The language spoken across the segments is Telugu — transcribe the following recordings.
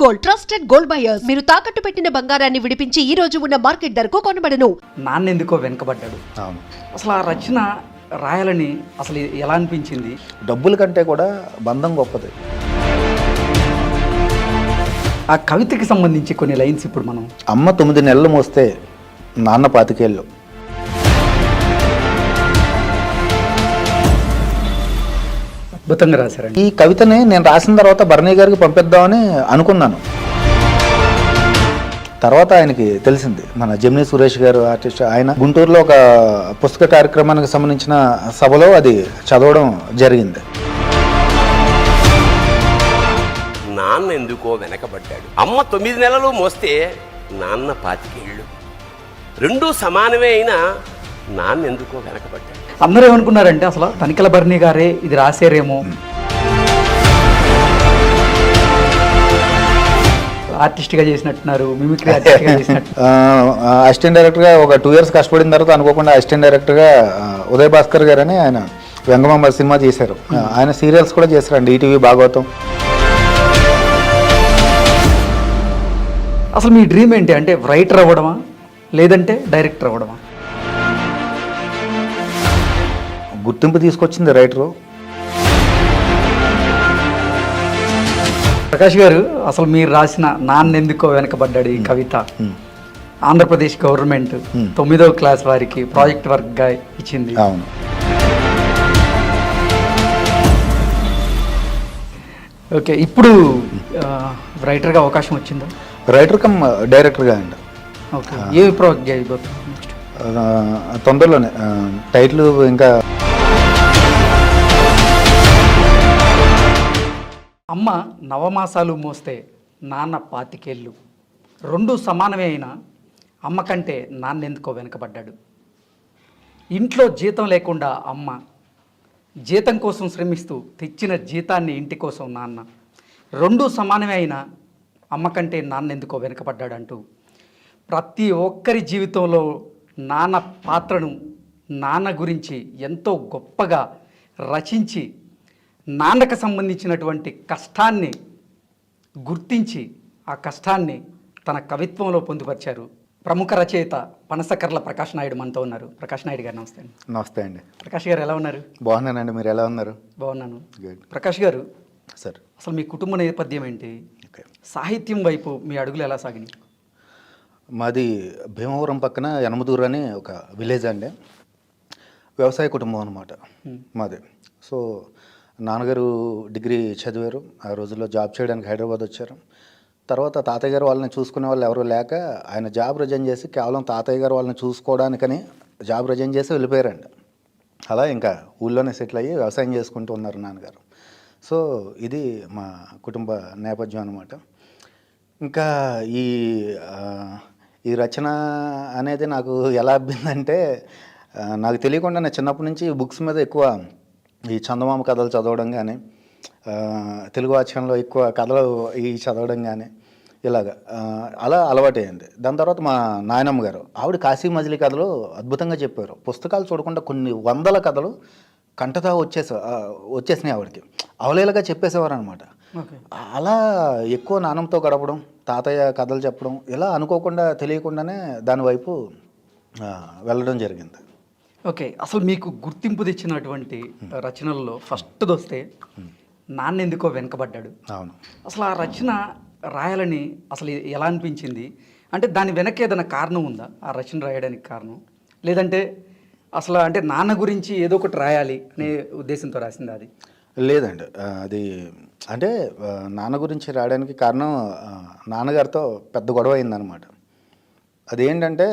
గోల్డ్ ట్రస్టెడ్ గోల్డ్ బయర్స్ మీరు తాకట్టు పెట్టిన బంగారాన్ని విడిపించి ఈ రోజు ఉన్న మార్కెట్ ధరకు కొనబడను. నాన్నెందుకో వెనకబడ్డాడు. అసలు ఆ రచన రాయాలని అసలు ఎలా అనిపించింది? డబ్బుల కంటే కూడా బంధం గొప్పది. ఆ కవితకి సంబంధించి కొన్ని లైన్స్ ఇప్పుడు మనం. అమ్మ 9 నెలలు మోస్తే నాన్న 25 ఏళ్ళు. అద్భుతంగా రాశారండి. ఈ కవితని నేను రాసిన తర్వాత భరణి గారికి పంపిద్దామని అనుకున్నాను. తర్వాత ఆయనకి తెలిసింది, మన జెమిని సురేష్ గారు ఆర్టిస్ట్, ఆయన గుంటూరులో ఒక పుస్తక కార్యక్రమానికి సంబంధించిన సభలో అది చదవడం జరిగింది. నాన్న ఎందుకో వెనకబడ్డాడు. అమ్మ 9 నెలలు మోస్తే నాన్న 25 ఏళ్ళు. రెండూ సమానమే అయినా నాన్న ఎందుకో వెనకబడ్డాడు. అందరూ ఏమనుకున్నారంటే అసలు తనికెల భరణి గారే ఇది రాశారేమో, ఆర్టిస్ట్గా చేసినట్టున్నారు, మిమిక్రీ ఆర్టిస్ట్గా చేసినట్టు. అసిస్టెంట్ డైరెక్టర్గా ఒక 2 years కష్టపడిన తర్వాత అనుకోకుండా అసిస్టెంట్ డైరెక్టర్గా ఉదయ్ భాస్కర్ గారు అని ఆయన వెంగమాంబ సినిమా చేశారు. ఆయన సీరియల్స్ కూడా చేశారండి, ఈటీవీ భాగవతం. అసలు మీ డ్రీమ్ ఏంటి? అంటే రైటర్ అవ్వడమా లేదంటే డైరెక్టర్ అవ్వడమా? గుర్తింపు తీసుకొచ్చింది రైటరు. ప్రకాష్ గారు, అసలు మీరు రాసిన నాన్నెందుకో వెనకబడ్డాడు ఈ కవిత ఆంధ్రప్రదేశ్ గవర్నమెంట్ 9వ క్లాస్ వారికి ప్రాజెక్ట్ వర్క్గా ఇచ్చింది. అవును. ఓకే, ఇప్పుడు రైటర్గా అవకాశం వచ్చిందా? రైటర్ కమ్ డైరెక్టర్గా అండి. ఓకే, ఏ ప్రాజెక్ట్ అయిపోతుంది తొందరలోనే. టైటిల్ ఇంకా అమ్మ నవమాసాలు మోస్తే నాన్న 25 ఏళ్ళు. రెండు సమానమే అయినా అమ్మ కంటే నాన్నెందుకో వెనకబడ్డాడు. ఇంట్లో జీతం లేకుండా అమ్మ, జీతం కోసం శ్రమిస్తూ తెచ్చిన జీతాన్ని ఇంటి కోసం నాన్న. రెండు సమానమే అయినా అమ్మ కంటే నాన్నెందుకో వెనకబడ్డాడు అంటూ ప్రతి ఒక్కరి జీవితంలో నాన్న పాత్రను, నాన్న గురించి ఎంతో గొప్పగా రచించి నాన్నకు సంబంధించినటువంటి కష్టాన్ని గుర్తించి ఆ కష్టాన్ని తన కవిత్వంలో పొందుపరిచారు ప్రముఖ రచయిత పనసకర్ల ప్రకాష్ నాయుడు మనతో ఉన్నారు. ప్రకాష్ నాయుడు గారు నమస్తే అండి. నమస్తే అండి. ప్రకాష్ గారు ఎలా ఉన్నారు? బాగున్నానండి, మీరు ఎలా ఉన్నారు? బాగున్నాను. గుడ్. ప్రకాష్ గారు, సార్ అసలు మీ కుటుంబ నేపథ్యం ఏంటి? సాహిత్యం వైపు మీ అడుగులు ఎలా సాగినాయి? మాది భీమవరం పక్కన యనమదూరు అని ఒక విలేజ్ అండి. వ్యవసాయ కుటుంబం అనమాట మాది. సో నాన్నగారు డిగ్రీ చదివారు. ఆ రోజుల్లో జాబ్ చేయడానికి హైదరాబాద్ వచ్చారు. తర్వాత తాతయ్య గారు వాళ్ళని చూసుకునే వాళ్ళు ఎవరు లేక ఆయన జాబ్ రిజైన్ చేసి కేవలం తాతయ్య గారు వాళ్ళని చూసుకోవడానికని జాబ్ రిజైన్ చేసి వెళ్ళిపోయారండి. అలా ఇంకా ఊళ్ళోనే సెటిల్ అయ్యి వ్యవసాయం చేసుకుంటూ ఉన్నారు నాన్నగారు. సో ఇది మా కుటుంబ నేపథ్యం అనమాట. ఇంకా ఈ రచన అనేది నాకు ఎలా అబ్బిందంటే, నాకు తెలియకుండా నేను చిన్నప్పటి నుంచి బుక్స్ మీద ఎక్కువ ఈ చందమామ కథలు చదవడం కానీ, తెలుగు వాచకంలో ఎక్కువ కథలు చదవడం కానీ ఇలాగా అలా అలవాటైంది. దాని తర్వాత మా నాయనమ్మ గారు, ఆవిడ కాశీ మజిలీ కథలు అద్భుతంగా చెప్పారు. పుస్తకాలు చూడకుండా కొన్ని వందల కథలు కంటతా వచ్చేసినాయి ఆవిడకి, అవలేలుగా చెప్పేసేవారు అనమాట. అలా ఎక్కువ నాన్నమ్మతో గడపడం, తాతయ్య కథలు చెప్పడం, ఇలా అనుకోకుండా తెలియకుండానే దానివైపు వెళ్ళడం జరిగింది. ఓకే, అసలు మీకు గుర్తింపు తెచ్చినటువంటి రచనల్లో ఫస్ట్ వస్తే నాన్నెందుకో వెనకబడ్డాడు. అవును. అసలు ఆ రచన రాయాలని అసలు ఎలా అనిపించింది? అంటే దాని వెనక ఏదైనా కారణం ఉందా ఆ రచన రాయడానికి కారణం? లేదంటే అసలు అంటే నాన్న గురించి ఏదో ఒకటి రాయాలి అనే ఉద్దేశంతో రాసింది అది? లేదండి, అది అంటే నాన్న గురించి రాయడానికి కారణం నాన్నగారితో పెద్ద గొడవ అయిందనమాట. అదేంటంటే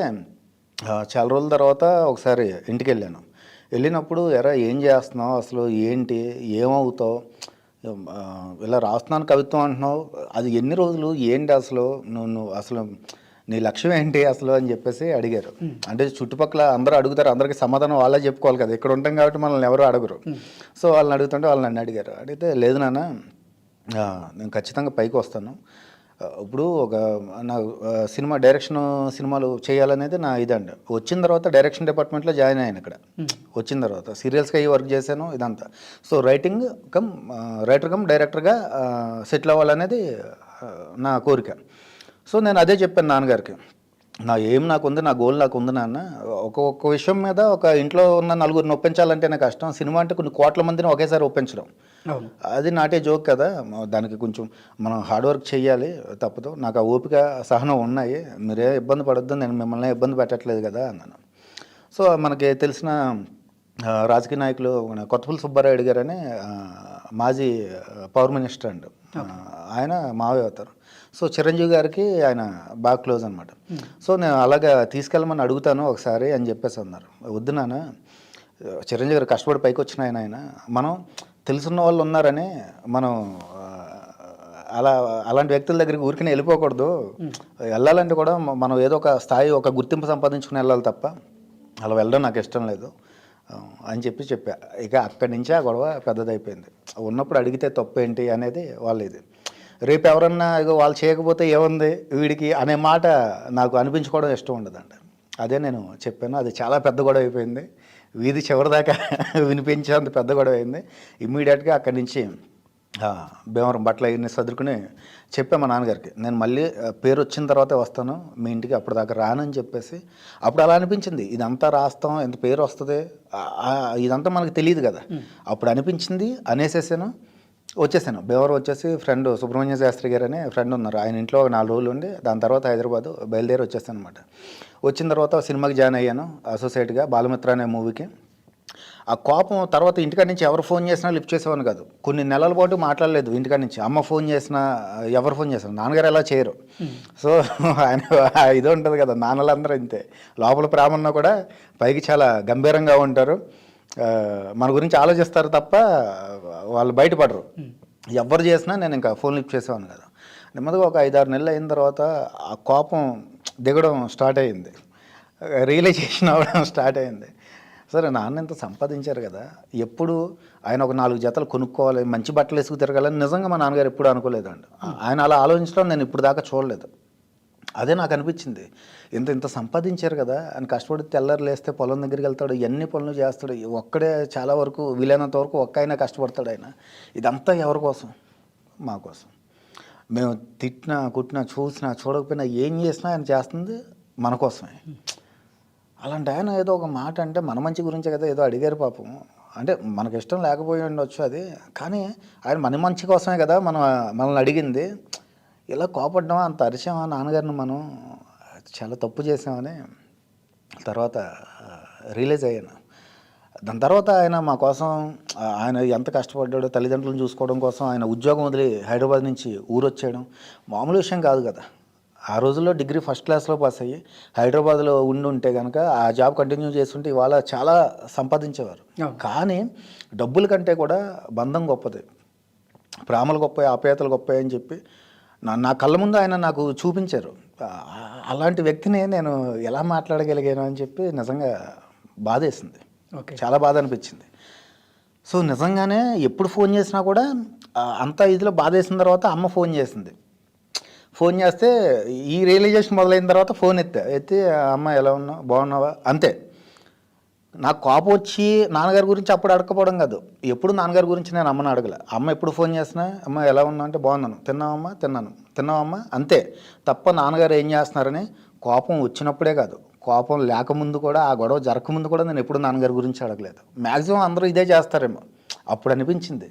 చాలా రోజుల తర్వాత ఒకసారి ఇంటికి వెళ్ళినప్పుడు ఎరా ఏం చేస్తున్నావు, అసలు ఏంటి, ఏమవుతావు, ఇలా రాస్తున్నాను కవిత్వం అంటున్నావు, అది ఎన్ని రోజులు, ఏంటి అసలు నువ్వు అసలు నీ లక్ష్యం ఏంటి అసలు అని చెప్పేసి అడిగారు. అంటే చుట్టుపక్కల అందరూ అడుగుతారు, అందరికీ సమాధానం వాళ్ళే చెప్పుకోవాలి కదా, ఇక్కడ ఉంటాం కాబట్టి మనల్ని ఎవరు అడగరు. సో వాళ్ళని అడుగుతుంటే వాళ్ళు నన్ను అడిగారు. అడిగితే లేదు నాన్న, నేను ఖచ్చితంగా పైకి వస్తాను, ఇప్పుడు ఒక నా సినిమా డైరెక్షన్ సినిమాలు చేయాలనేది నా ఇదండి. వచ్చిన తర్వాత డైరెక్షన్ డిపార్ట్మెంట్లో జాయిన్ అయ్యాను ఇక్కడ. వచ్చిన తర్వాత సీరియల్స్గా అయ్యి వర్క్ చేశాను ఇదంతా. సో రైటర్ కమ్ డైరెక్టర్గా సెటిల్ అవ్వాలనేది నా కోరిక. సో నేను అదే చెప్పాను నాన్నగారికి, నాకుంది, నా గోల్ నాకు ఉంది నాన్న. ఒక్కొక్క విషయం మీద ఒక ఇంట్లో ఉన్న నలుగురిని ఒప్పించాలంటేనే కష్టం. సినిమా అంటే కొన్ని కోట్ల మందిని ఒకేసారి ఒప్పించడం, అది నాటే జోక్ కదా. దానికి కొంచెం మనం హార్డ్ వర్క్ చేయాలి, తప్పదు. నాకు ఆ ఓపిక సహనం ఉన్నాయి, మీరే ఇబ్బంది పడొద్దు, నేను మిమ్మల్ని ఇబ్బంది పెట్టట్లేదు కదా అన్నాను. సో మనకి తెలిసిన రాజకీయ నాయకులు కొత్తపల్లి సుబ్బారాయుడు గారని మాజీ పవర్ మినిస్టర్ అండి, ఆయన మావయ్య అవుతారు. సో చిరంజీవి గారికి ఆయన బాగా క్లోజ్ అనమాట. సో నేను అలాగా తీసుకెళ్ళమని అడుగుతాను ఒకసారి అని చెప్పేసి అన్నారు. వద్దు నాన్న, చిరంజీవి గారు కష్టపడి పైకి వచ్చిన ఆయన మనం తెలుసున్న వాళ్ళు ఉన్నారని మనం అలాంటి వ్యక్తుల దగ్గరికి ఊరికనే వెళ్ళిపోకూడదు. వెళ్ళాలంటే కూడా మనం ఏదో ఒక స్థాయి, ఒక గుర్తింపు సంపాదించుకుని వెళ్ళాలి తప్ప అలా వెళ్ళడం నాకు ఇష్టం లేదు అని చెప్పా. ఇక అక్కడి నుంచి ఆ గొడవ పెద్దదైపోయింది. ఉన్నప్పుడు అడిగితే తప్పు ఏంటి అనేది వాళ్ళు ఇది. రేపు ఎవరన్నా ఇగో వాళ్ళు చేయకపోతే ఏముంది వీడికి అనే మాట నాకు అనిపించుకోవడం ఇష్టం ఉండదండి. అదే నేను చెప్పాను. అది చాలా పెద్ద గొడవ అయిపోయింది, వీధి చివరిదాకా వినిపించేంత పెద్ద గొడవ అయింది. ఇమ్మీడియట్గా అక్కడి నుంచి భీమవరం బట్టలు అవన్నీ సదురుకుని చెప్పాను మా నాన్నగారికి, నేను మళ్ళీ పేరు వచ్చిన తర్వాతే వస్తాను మీ ఇంటికి, అప్పుడు దాకా రానని చెప్పేసి. అప్పుడు అలా అనిపించింది, ఇదంతా రాస్తాం, ఎంత పేరు వస్తుంది, ఇదంతా మనకు తెలియదు కదా. అప్పుడు అనిపించింది, అనేసేసాను, వచ్చేసాను. భీమవరం వచ్చేసి ఫ్రెండ్ సుబ్రహ్మణ్య శాస్త్రి గారు అనే ఫ్రెండ్ ఉన్నారు, ఆయన ఇంట్లో ఒక 4 రోజులు ఉండి దాని తర్వాత హైదరాబాద్ బయలుదేరి వచ్చేసాను అనమాట. వచ్చిన తర్వాత సినిమాకి జాయిన్ అయ్యాను అసోసియేట్గా, బాలమిత్ర అనే మూవీకి. ఆ కోపం తర్వాత ఇంటికాడి నుంచి ఎవరు ఫోన్ చేసినా లిఫ్ట్ చేసేవాను కాదు. కొన్ని నెలల పాటు మాట్లాడలేదు ఇంటికాడి నుంచి. అమ్మ ఫోన్ చేసినా, ఎవరు ఫోన్ చేసినా, నాన్నగారు ఎలా చేయరు. సో ఆయన ఇది ఉంటుంది కదా, నాన్నలందరూ ఇంతే, లోపల ప్రేమన్నా కూడా పైకి చాలా గంభీరంగా ఉంటారు, మన గురించి ఆలోచిస్తారు తప్ప వాళ్ళు బయటపడరు. ఎవరు చేసినా నేను ఇంకా ఫోన్ లిఫ్ట్ చేసేవాను కదా. నెమ్మదిగా ఒక 5-6 నెలలు అయిన తర్వాత ఆ కోపం దిగడం స్టార్ట్ అయ్యింది, రియలైజేషన్ అవ్వడం స్టార్ట్ అయింది. సరే నాన్న ఇంత సంపాదించారు కదా, ఎప్పుడు ఆయన ఒక 4 జతలు కొనుక్కోవాలి, మంచి బట్టలు వేసుకు తిరగాలని నిజంగా మా నాన్నగారు ఎప్పుడు అనుకోలేదండి. ఆయన అలా ఆలోచించడం నేను ఇప్పుడు దాకా చూడలేదు. అదే నాకు అనిపించింది, ఇంత సంపాదించారు కదా, ఆయన కష్టపడి తెల్లారు లేస్తే పొలం దగ్గరికి వెళ్తాడు, ఎన్ని పనులు చేస్తాడు, ఒక్కడే చాలా వరకు వీలైనంత వరకు ఒక్కైనా కష్టపడతాడు ఆయన. ఇదంతా ఎవరి కోసం? మా కోసం. మేము తిట్టినా, కుట్టినా, చూసినా, చూడకపోయినా, ఏం చేసినా ఆయన చేస్తుంది మన కోసమే. అలాంటి ఆయన ఏదో ఒక మాట అంటే మన మంచి గురించే కదా ఏదో అడిగారు పాపం. అంటే మనకి ఇష్టం లేకపోయి ఉండొచ్చు అది, కానీ ఆయన మన మంచి కోసమే కదా మనల్ని అడిగింది. ఇలా కోపడ్డామా, అంత అరిచామా నాన్నగారిని, మనం చాలా తప్పు చేసామని తర్వాత రియలైజ్ అయ్యాను. దాని తర్వాత ఆయన మా కోసం, ఆయన ఎంత కష్టపడ్డాడో తల్లిదండ్రులను చూసుకోవడం కోసం, ఆయన ఉద్యోగం వదిలి హైదరాబాద్ నుంచి ఊరొచ్చేయడం మామూలు విషయం కాదు కదా. ఆ రోజుల్లో డిగ్రీ ఫస్ట్ క్లాస్లో పాస్ అయ్యి హైదరాబాద్లో ఉంటే కనుక ఆ జాబ్ కంటిన్యూ చేస్తుంటే ఇవాళ చాలా సంపాదించేవారు. కానీ డబ్బుల కంటే కూడా బంధం గొప్పది, ప్రేమలు గొప్పవి, ఆప్యాయతలు గొప్పవి అని చెప్పి నా కళ్ళ ముందు ఆయన నాకు చూపించారు. అలాంటి వ్యక్తిని నేను ఎలా మాట్లాడగలిగాను అని చెప్పి నిజంగా బాధేసింది, చాలా బాధ అనిపించింది. సో నిజంగానే ఎప్పుడు ఫోన్ చేసినా కూడా అంత ఇదిలో బాధేసిన తర్వాత అమ్మ ఫోన్ చేసింది. ఫోన్ చేస్తే ఈ రియలైజేషన్ మొదలైన తర్వాత ఫోన్ ఎత్తి అమ్మ ఎలా ఉన్నావు, బాగున్నావా, అంతే. నాకు కోపం వచ్చి నాన్నగారి గురించి అప్పుడు అడగకపోవడం కాదు, ఎప్పుడు నాన్నగారి గురించి నేను అమ్మని అడగలే. అమ్మ ఎప్పుడు ఫోన్ చేసినా అమ్మ ఎలా ఉన్నా అంటే బాగున్నాను, తిన్నావమ్మా, తిన్నావమ్మా, అంతే తప్ప నాన్నగారు ఏం చేస్తున్నారని కోపం వచ్చినప్పుడే కాదు, కోపం లేకముందు కూడా, ఆ గొడవ జరగకముందు కూడా నేను ఎప్పుడు నాన్నగారి గురించి అడగలేదు. మ్యాక్సిమం అందరూ ఇదే చేస్తారేమో. అప్పుడు అనిపించింది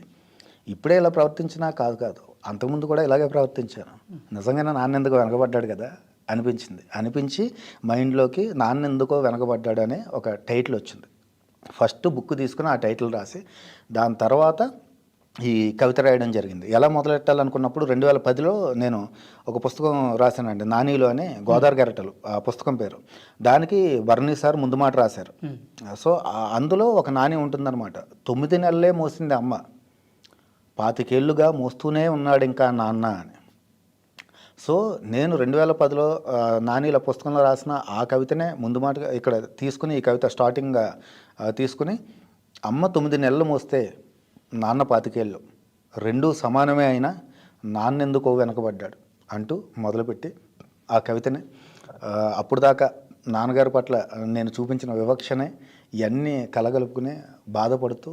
ఇప్పుడే ఇలా ప్రవర్తించినా కాదు, అంతకుముందు కూడా ఇలాగే ప్రవర్తించాను, నిజంగానే నాన్న ఎందుకో వెనకబడ్డాడు కదా అనిపించి మైండ్లోకి నాన్న ఎందుకో వెనకబడ్డాడు అనే ఒక టైటిల్ వచ్చింది. ఫస్ట్ బుక్ తీసుకుని ఆ టైటిల్ రాసి దాని తర్వాత ఈ కవిత రాయడం జరిగింది. ఎలా మొదలెట్టాలనుకున్నప్పుడు 2010లో నేను ఒక పుస్తకం రాశానండి, నానీలు అని, గోదావరి గెరటలు ఆ పుస్తకం పేరు. దానికి బర్నీ సార్ ముందు మాట రాశారు. సో అందులో ఒక నాని ఉంటుందన్నమాట, 9 నెలలే మోసింది అమ్మ, 25 ఏళ్ళుగా మోస్తూనే ఉన్నాడు ఇంకా నాన్న అని. సో నేను 2010లో నానీల పుస్తకంలో రాసిన ఆ కవితనే ముందు మాటగా ఇక్కడ తీసుకుని, ఈ కవిత స్టార్టింగ్గా తీసుకుని, అమ్మ 9 నెలలు మోస్తే నాన్న 25 ఏళ్ళు, రెండూ సమానమే అయినా నాన్నెందుకో వెనకబడ్డాడు, అంటూ మొదలుపెట్టి ఆ కవితని అప్పుడు దాకా నాన్నగారి పట్ల నేను చూపించిన వివక్షనే ఇవన్నీ కలగలుపుకుని బాధపడుతూ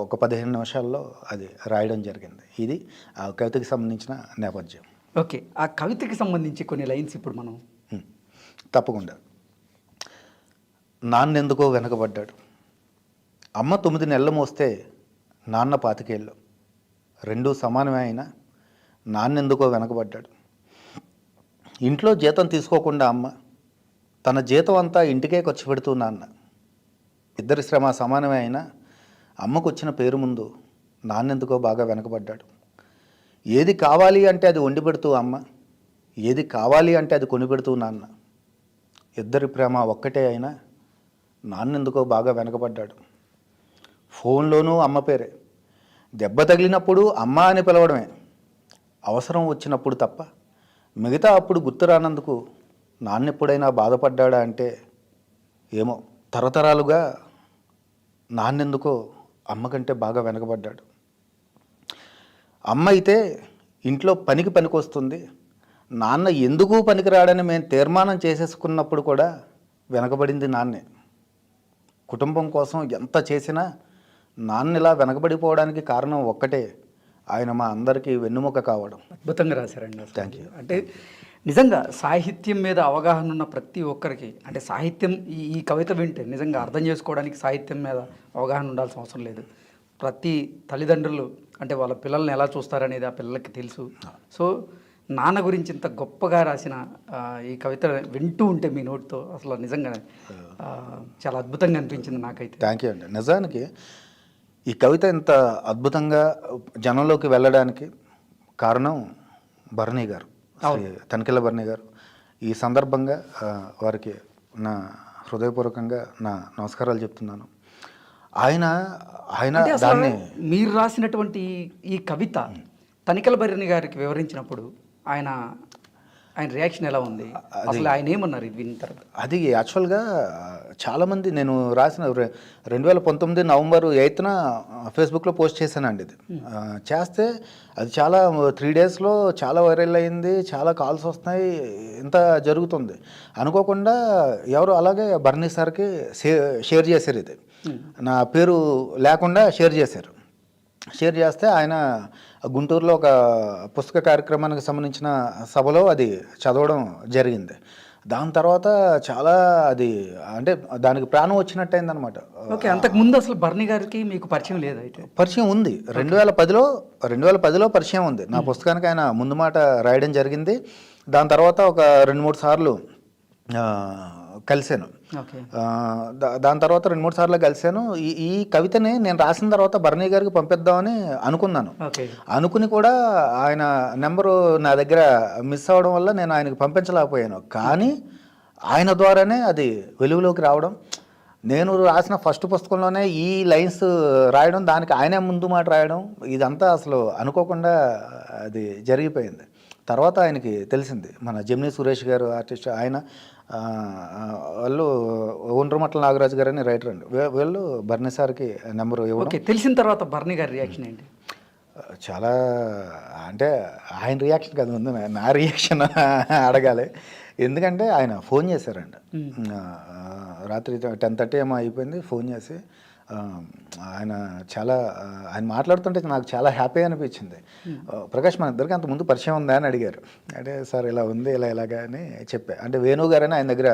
ఒక 15 నిమిషాల్లో అది రాయడం జరిగింది. ఇది ఆ కవితకి సంబంధించిన నేపథ్యం. ఓకే, ఆ కవితకి సంబంధించి కొన్ని లైన్స్ ఇప్పుడు మనం తప్పకుండా. నాన్నెందుకో వెనకబడ్డాడు, అమ్మ 9 నెలలు మోస్తే నాన్న 25 ఏళ్ళు, రెండూ సమానమే అయినా నాన్నెందుకో వెనకబడ్డాడు. ఇంట్లో జీతం తీసుకోకుండా అమ్మ తన జీతం అంతా ఇంటికే ఖర్చు పెడుతూ నాన్న. ఇద్దరి శ్రమ సమానమే అయినా అమ్మకు వచ్చిన పేరు ముందు నాన్నెందుకో బాగా వెనకబడ్డాడు. ఏది కావాలి అంటే అది వండి పెడుతూ అమ్మ, ఏది కావాలి అంటే అది కొని పెడుతూ నాన్న. ఇద్దరి ప్రేమ ఒక్కటే అయినా నాన్నెందుకో బాగా వెనకబడ్డాడు. ఫోన్లోనూ అమ్మ పేరే, దెబ్బ తగిలినప్పుడు అమ్మ అని పిలవడమే, అవసరం వచ్చినప్పుడు తప్ప మిగతా అప్పుడు గుర్తు రానందుకు నాన్నెప్పుడైనా బాధపడ్డా అంటే ఏమో. తరతరాలుగా నాన్నెందుకో అమ్మ కంటే బాగా వెనకబడ్డాడు. అమ్మ అయితే ఇంట్లో పనికి పనికొస్తుంది, నాన్న ఎందుకు పనికిరాడని మేము తీర్మానం చేసేసుకున్నప్పుడు కూడా వెనకబడింది నాన్నే. కుటుంబం కోసం ఎంత చేసినా నాన్న ఇలా వెనకబడిపోవడానికి కారణం ఒక్కటే, ఆయన మా అందరికీ వెన్నుముక కావడం. అద్భుతంగా రాశారండి అసలు. Thank you. అంటే నిజంగా సాహిత్యం మీద అవగాహన ఉన్న ప్రతి ఒక్కరికి, అంటే సాహిత్యం ఈ కవిత వింటే నిజంగా అర్థం చేసుకోవడానికి సాహిత్యం మీద అవగాహన ఉండాల్సిన అవసరం లేదు. ప్రతి తల్లిదండ్రులు అంటే వాళ్ళ పిల్లల్ని ఎలా చూస్తారనేది ఆ పిల్లలకి తెలుసు. సో నాన్న గురించి ఇంత గొప్పగా రాసిన ఈ కవిత వింటూ ఉంటే మీ నోటితో అసలు నిజంగా చాలా అద్భుతంగా అనిపించింది నాకైతే. థ్యాంక్ యూ అండి. నిజానికి ఈ కవిత ఇంత అద్భుతంగా జనంలోకి వెళ్ళడానికి కారణం భరణి గారు, తనికెళ్ళ భరణి గారు. ఈ సందర్భంగా వారికి నా హృదయపూర్వకంగా నా నమస్కారాలు చెప్తున్నాను. ఆయన దాన్ని మీరు రాసినటువంటి ఈ కవిత తనికెళ్ళ భరణి గారికి వివరించినప్పుడు ఆయన రియాక్షన్ ఎలా ఉంది, అసలు ఆయన ఏమన్నారు ఇది విన్న తర్వాత? అది యాక్చువల్గా చాలామంది, నేను రాసిన 2019 నవంబర్ 8న ఫేస్బుక్లో పోస్ట్ చేశానండి. ఇది చేస్తే అది చాలా 3 డేస్లో చాలా వైరల్ అయింది, చాలా కాల్స్ వస్తున్నాయి, ఇంత జరుగుతుంది. అనుకోకుండా ఎవరు అలాగే భరణి సార్కి షేర్ చేశారు. ఇది నా పేరు లేకుండా షేర్ చేశారు. షేర్ చేస్తే ఆయన గుంటూరులో ఒక పుస్తక కార్యక్రమానికి సంబంధించిన సభలో అది చదవడం జరిగింది. దాని తర్వాత చాలా అది అంటే దానికి ప్రాణం వచ్చినట్టయిందనమాట. ఓకే, అంతకుముందు అసలు భరణి గారికి మీకు పరిచయం లేదు? అయితే పరిచయం ఉంది. 2010లో పరిచయం ఉంది. నా పుస్తకానికి ఆయన ముందు మాట రాయడం జరిగింది. దాని తర్వాత ఒక 2-3 సార్లు కలిశాను. దాని తర్వాత 2-3 సార్లు కలిశాను. ఈ కవితని నేను రాసిన తర్వాత భరణి గారికి పంపిద్దామని అనుకున్నాను. అనుకుని కూడా ఆయన నెంబరు నా దగ్గర మిస్ అవ్వడం వల్ల నేను ఆయనకు పంపించలేకపోయాను. కానీ ఆయన ద్వారానే అది వెలుగులోకి రావడం, నేను రాసిన ఫస్ట్ పుస్తకంలోనే ఈ లైన్స్ రాయడం, దానికి ఆయనే ముందు మాట రాయడం, ఇదంతా అసలు అనుకోకుండా అది జరిగిపోయింది. తర్వాత ఆయనకి తెలిసింది, మన జెమినీ సురేష్ గారు ఆర్టిస్ట్, ఆయన వాళ్ళు ఒండ్రమట్ల నాగరాజు గారు అని రైటర్ అండి, వీళ్ళు భరణి సార్కి నెంబరు ఇవ్వడం. తెలిసిన తర్వాత భరణి గారి రియాక్షన్ ఏంటి? చాలా అంటే ఆయన రియాక్షన్ కాదు, ముందు నా రియాక్షన్ అడగాలి. ఎందుకంటే ఆయన ఫోన్ చేశారండి, రాత్రి 10:30 ఏమో అయిపోయింది. ఫోన్ చేసి ఆయన మాట్లాడుతుంటే నాకు చాలా హ్యాపీ అనిపించింది. ప్రకాష్, మన ఇద్దరికి అంత ముందు పరిచయం ఉందా అని అడిగారు. అంటే సార్ ఇలా ఉంది, ఇలాగా అని చెప్పా. అంటే వేణు గారని ఆయన దగ్గర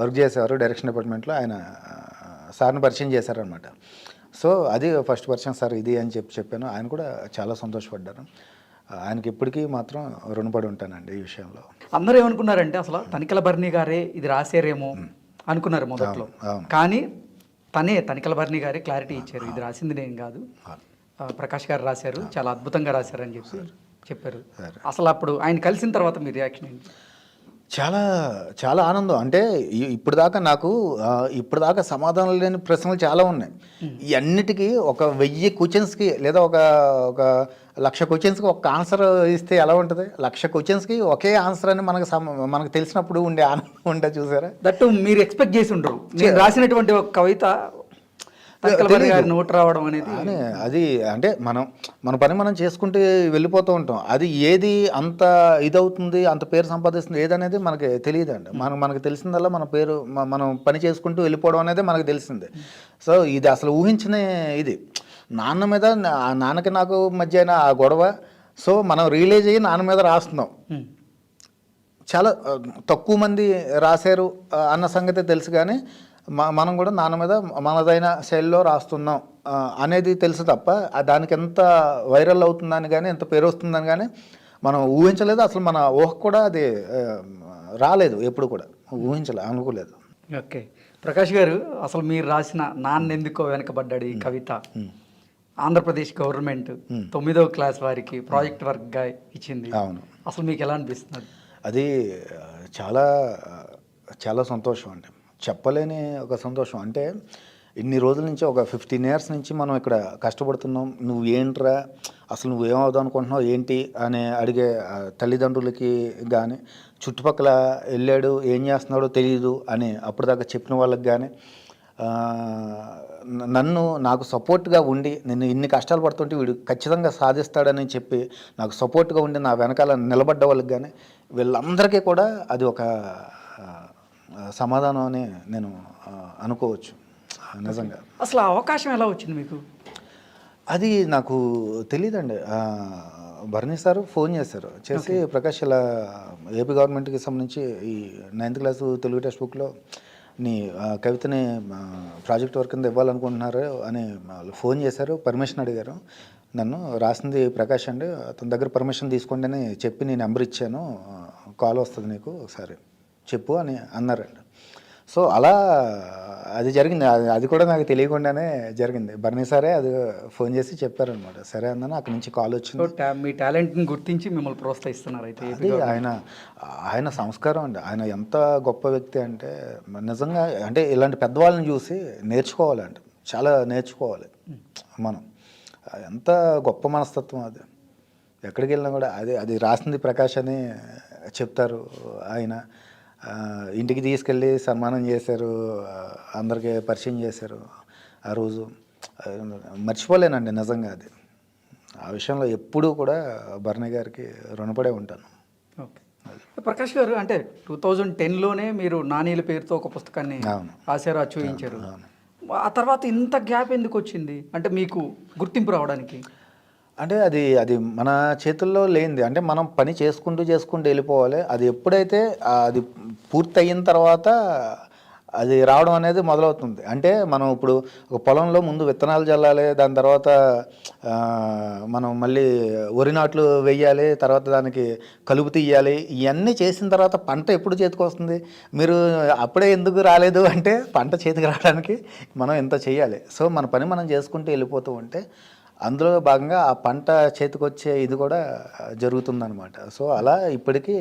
వర్క్ చేసేవారు డైరెక్షన్ డిపార్ట్మెంట్లో, ఆయన సార్ని పరిచయం చేశారనమాట. సో అది ఫస్ట్ పరిచయం సార్ ఇది అని చెప్పాను. ఆయన కూడా చాలా సంతోషపడ్డారు. ఆయనకి ఇప్పటికీ మాత్రం రుణపడి ఉంటానండి ఈ విషయంలో. అందరూ ఏమనుకున్నారంటే అసలు తనికెళ్ళ భరణి గారే ఇది రాశారేమో అనుకున్నారు మొదట్లో, కానీ తనికెళ్ళ భరణి గారే క్లారిటీ ఇచ్చారు, ఇది రాసింది నేను కాదు, ప్రకాష్ గారు రాశారు, చాలా అద్భుతంగా రాశారని చెప్పారు. అసలు అప్పుడు ఆయన కలిసిన తర్వాత మీ రియాక్షన్ ఏంటి? చాలా చాలా ఆనందం. అంటే ఇప్పుడు దాకా సమాధానం లేని ప్రశ్నలు చాలా ఉన్నాయి. ఇవన్నిటికీ ఒక 1000 క్వశ్చన్స్కి లేదా ఒక 1,00,000 క్వశ్చన్స్కి ఒక ఆన్సర్ ఇస్తే ఎలా ఉంటుంది? 1,00,000 క్వశ్చన్స్కి ఒకే ఆన్సర్ అని మనకు తెలిసినప్పుడు ఉండే ఆనందం ఉండే, చూసారా? దట్టు మీరు ఎక్స్పెక్ట్ చేసి ఉండరు. నేను రాసినటువంటి ఒక కవిత తక్కలపల్లి గారి నోటు రావడం అనేది అని అది అంటే మన పని మనం చేసుకుంటే వెళ్ళిపోతూ ఉంటాం. అది ఏది అంత ఇదవుతుంది, అంత పేరు సంపాదిస్తుంది ఏదనేది మనకి తెలియదండి. మనకు తెలిసిందల్లా మన పేరు మనం పని చేసుకుంటూ వెళ్ళిపోవడం అనేది మనకు తెలిసిందే. సో ఇది అసలు ఊహించిన ఇది నాన్న మీద నాన్నకి నాకు మధ్య అయిన ఆ గొడవ. సో మనం రియలైజ్ అయ్యి నాన్న మీద రాస్తున్నాం. చాలా తక్కువ మంది రాశారు అన్న సంగతి తెలుసు, కానీ మనం కూడా నాన్న మీద మనదైన శైలిలో రాస్తున్నాం అనేది తెలుసు తప్ప దానికి ఎంత వైరల్ అవుతుందని కానీ ఎంత పేరు వస్తుందని కానీ మనం ఊహించలేదు. అసలు మన ఊహ కూడా అది రాలేదు, ఎప్పుడు కూడా అనుకోలేదు. ఓకే, ప్రకాష్ గారు, అసలు మీరు రాసిన నాన్నెందుకో వెనకబడ్డాడు ఈ కవిత ఆంధ్రప్రదేశ్ గవర్నమెంట్ 9వ క్లాస్ వారికి ప్రాజెక్ట్ వర్క్గా ఇచ్చింది. అవును, అసలు మీకు ఎలా అనిపిస్తుంది? అది చాలా చాలా సంతోషం అండి, చెప్పలేని ఒక సంతోషం. అంటే ఇన్ని రోజుల నుంచి ఒక 15 years నుంచి మనం ఇక్కడ కష్టపడుతున్నాం. నువ్వు ఏంట్రా, అసలు నువ్వు ఏమవుదాం అనుకుంటున్నావు ఏంటి అని అడిగే తల్లిదండ్రులకి కానీ, చుట్టుపక్కల వెళ్ళాడు ఏం చేస్తున్నాడో తెలియదు అని అప్పటిదాకా చెప్పిన వాళ్ళకి కానీ, నాకు సపోర్ట్గా ఉండి నేను ఇన్ని కష్టాలు పడుతుంటే వీడు ఖచ్చితంగా సాధిస్తాడని చెప్పి నాకు సపోర్ట్గా ఉండి నా వెనకాల నిలబడ్డ వాళ్ళకి కానీ, వీళ్ళందరికీ కూడా అది ఒక సమాధానం అని నేను అనుకోవచ్చు నిజంగా. అసలు ఆ అవకాశం ఎలా వచ్చింది మీకు? అది నాకు తెలియదండి. భరణి సార్ ఫోన్ చేసి ప్రకాష్ ఇలా ఏపీ గవర్నమెంట్కి సంబంధించి ఈ 9th class తెలుగు టెక్స్ట్ బుక్లో నీ కవితని ప్రాజెక్ట్ వర్క్ కింద ఇవ్వాలనుకుంటున్నారు అని ఫోన్ చేశారు. పర్మిషన్ అడిగారు. నన్ను రాసింది ప్రకాష్ అండి, అతని దగ్గర పర్మిషన్ తీసుకోండి అని చెప్పి నేను నెంబర్ ఇచ్చాను, కాల్ వస్తుంది నీకు ఒకసారి చెప్పు అని అన్నారండి. సో అలా అది జరిగింది. అది కూడా నాకు తెలియకుండానే జరిగింది. భరణి సారే అది ఫోన్ చేసి చెప్పారనమాట. సరే అన్నాను, అక్కడి నుంచి కాల్ వచ్చింది. మీ టాలెంట్ని గుర్తించి మిమ్మల్ని ప్రోత్సహిస్తున్నారు. అయితే అది ఆయన సంస్కారం అండి. ఆయన ఎంత గొప్ప వ్యక్తి అంటే నిజంగా, అంటే ఇలాంటి పెద్దవాళ్ళని చూసి నేర్చుకోవాలండి, చాలా నేర్చుకోవాలి మనం. ఎంత గొప్ప మనస్తత్వం అది. ఎక్కడికి వెళ్ళినా కూడా అది రాసింది ప్రకాష్ అని చెప్తారు. ఆయన ఇంటికి తీసుకెళ్ళి సన్మానం చేశారు, అందరికీ పరిచయం చేశారు. ఆ రోజు మర్చిపోలేనండి నిజంగా. అది ఆ విషయంలో ఎప్పుడూ కూడా భరణి గారికి రుణపడే ఉంటాను. ఓకే, ప్రకాష్ గారు, అంటే 2010లోనే మీరు నానీల పేరుతో ఒక పుస్తకాన్ని రాశారు, చూపించారు. ఆ తర్వాత ఇంత గ్యాప్ ఎందుకు వచ్చింది? అంటే మీకు గుర్తింపు రావడానికి? అంటే అది మన చేతుల్లో లేనిది. అంటే మనం పని చేసుకుంటూ వెళ్ళిపోవాలి. అది ఎప్పుడైతే అది పూర్తి అయిన తర్వాత అది రావడం అనేది మొదలవుతుంది. అంటే మనం ఇప్పుడు ఒక పొలంలో ముందు విత్తనాలు చల్లాలి, దాని తర్వాత మనం మళ్ళీ వరి నాట్లు వేయాలి, తర్వాత దానికి కలుపు తీయాలి. ఇవన్నీ చేసిన తర్వాత పంట ఎప్పుడు చేతికి వస్తుంది? మీరు అప్పుడే ఎందుకు రాలేదు అంటే, పంట చేతికి రావడానికి మనం ఎంత చేయాలి. సో మన పని మనం చేసుకుంటూ వెళ్ళిపోతూ ఉంటే అందులో భాగంగా ఆ పంట చేతికొచ్చే ఇది కూడా జరుగుతుందనమాట. సో అలా ఇప్పటికీ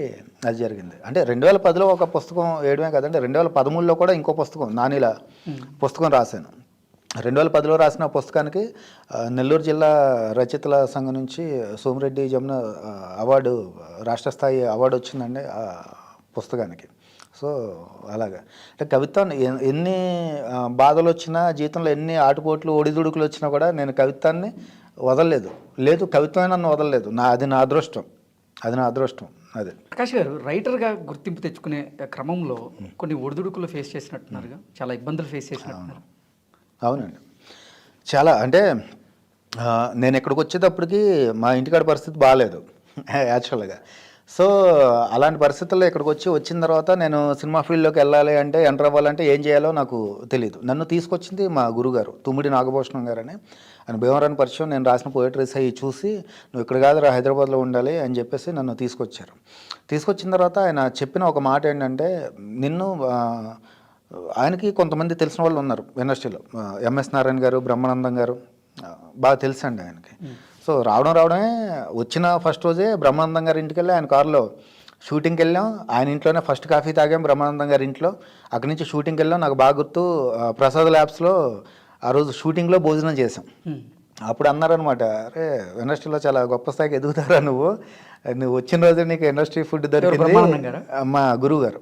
అది జరిగింది. అంటే 2010లో ఒక పుస్తకం వేయడమే కదండి, 2013లో కూడా ఇంకో పుస్తకం నానీల పుస్తకం రాశాను. 2010లో రాసిన పుస్తకానికి నెల్లూరు జిల్లా రచయితల సంఘం నుంచి సోమిరెడ్డి జమున అవార్డు, రాష్ట్ర స్థాయి అవార్డు వచ్చిందండి ఆ పుస్తకానికి. సో అలాగా అంటే కవిత్వాన్ని ఎన్ని బాధలు వచ్చినా, జీవితంలో ఎన్ని ఆటుపోట్లు ఒడిదుడుకులు వచ్చినా కూడా నేను కవిత్వాన్ని వదలలేదు. కవిత్వమే నన్ను వదలలేదు. అది నా అదృష్టం. అదే. ప్రకాష్ గారు, రైటర్గా గుర్తింపు తెచ్చుకునే క్రమంలో కొన్ని ఒడిదుడుకులు ఫేస్ చేసినట్టున్నారుగా, చాలా ఇబ్బందులు ఫేస్ చేసినట్టున్నారు. అవునండి, చాలా. అంటే నేను ఇక్కడికి వచ్చేటప్పటికి మా ఇంటికాడ పరిస్థితి బాగాలేదు యాక్చువల్గా. సో అలాంటి పరిస్థితుల్లో ఇక్కడికి వచ్చిన తర్వాత నేను సినిమా ఫీల్డ్లోకి వెళ్ళాలి అంటే, ఎంటర్ అవ్వాలంటే ఏం చేయాలో నాకు తెలియదు. నన్ను తీసుకొచ్చింది మా గురుగారు తుమ్మిడి నాగభూషణం గారని. ఆయన భీమవరాన్ని పరిచయం, నేను రాసిన పోయట్రీస్ అవి చూసి నువ్వు ఇక్కడ కాదు హైదరాబాద్లో ఉండాలి అని చెప్పేసి నన్ను తీసుకొచ్చారు. తీసుకొచ్చిన తర్వాత ఆయన చెప్పిన ఒక మాట ఏంటంటే, నిన్ను ఆయనకి కొంతమంది తెలిసిన వాళ్ళు ఉన్నారు ఇండస్ట్రీలో. ఎంఎస్ నారాయణ గారు, బ్రహ్మానందం గారు బాగా తెలుసండి ఆయనకి. సో రావడమే వచ్చిన ఫస్ట్ రోజే బ్రహ్మానందం గారి ఇంటికి వెళ్ళి ఆయన కారులో షూటింగ్కి వెళ్ళాం. ఆయన ఇంట్లోనే ఫస్ట్ కాఫీ తాగాం బ్రహ్మానందం గారి ఇంట్లో. అక్కడి నుంచి షూటింగ్కి వెళ్ళాం. నాకు బాగా గుర్తు, ప్రసాద్ ల్యాబ్స్లో ఆ రోజు షూటింగ్లో భోజనం చేసాం. అప్పుడు అన్నారనమాట, అరే ఇండస్ట్రీలో చాలా గొప్ప స్థాయికి ఎదుగుతారా నువ్వు వచ్చిన రోజు నీకు ఇండస్ట్రీ ఫుడ్ దొరికింది మా గురువు గారు